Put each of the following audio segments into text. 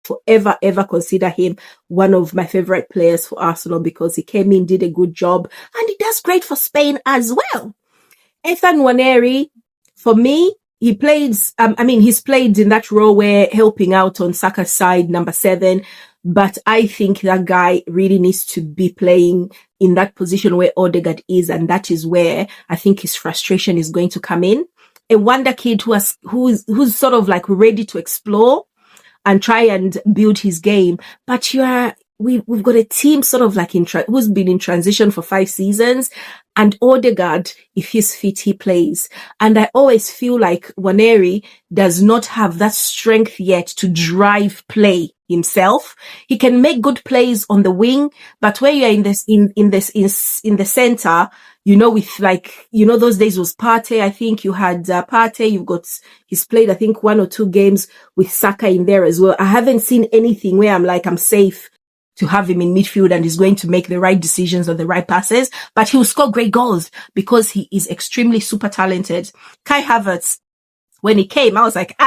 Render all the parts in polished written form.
forever, ever consider him one of my favorite players for Arsenal because he came in, did a good job, and he does great for Spain as well. Ethan Nwaneri, for me, he plays, he's played in that role where helping out on Saka's side, number 7. But I think that guy really needs to be playing in that position where Odegaard is. And that is where I think his frustration is going to come in. A wonder kid who's sort of like ready to explore and try and build his game. But we've got a team sort of like who's been in transition for 5 seasons, and Odegaard, if he's fit, he plays. And I always feel like Nwaneri does not have that strength yet to drive play himself. He can make good plays on the wing, but where you're in the center, with those days was Partey. I think you had Partey. He's played, I think 1 or 2 games with Saka in there as well. I haven't seen anything where I'm safe to have him in midfield and he's going to make the right decisions or the right passes, but he will score great goals because he is extremely super talented. Kai Havertz, when he came, I was like,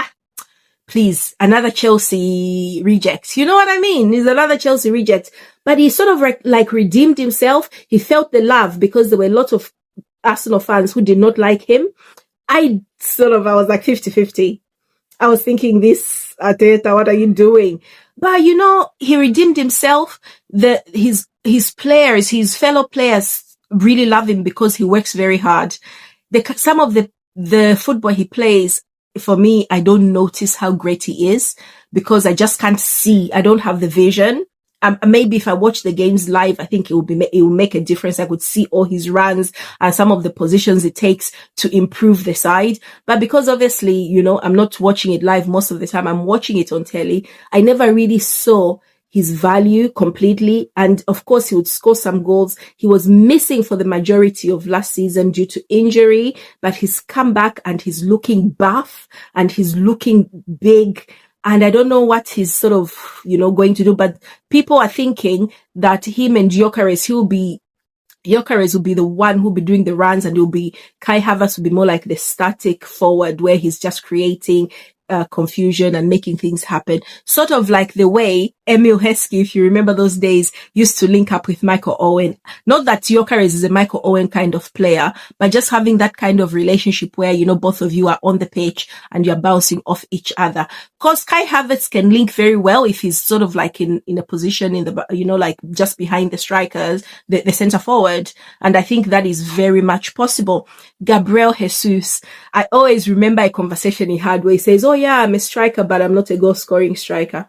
please, another Chelsea reject. You know what I mean? He's another Chelsea reject. But he sort of like redeemed himself. He felt the love because there were a lot of Arsenal fans who did not like him. I was like 50-50. I was thinking, this Arteta, what are you doing? But he redeemed himself. His players, his fellow players really love him because he works very hard. Some of the football he plays, for me, I don't notice how great he is because I just can't see. I don't have the vision. Maybe if I watch the games live, I think it will make a difference. I could see all his runs and some of the positions it takes to improve the side. But because obviously, I'm not watching it live most of the time. I'm watching it on telly. I never really saw his value completely. And of course, he would score some goals. He was missing for the majority of last season due to injury, but he's come back and he's looking buff and he's looking big. And I don't know what he's sort of, going to do, but people are thinking that him and Gyökeres will be the one who'll be doing the runs, and Kai Havertz will be more like the static forward where he's just creating confusion and making things happen. Sort of like the way Emil Heskey, if you remember those days, used to link up with Michael Owen. Not that Gyökeres is a Michael Owen kind of player, but just having that kind of relationship where, both of you are on the pitch and you're bouncing off each other. Cause Kai Havertz can link very well if he's sort of like in a position in the, like just behind the strikers, the center forward. And I think that is very much possible. Gabriel Jesus, I always remember a conversation he had where he says, oh yeah, I'm a striker, but I'm not a goal scoring striker.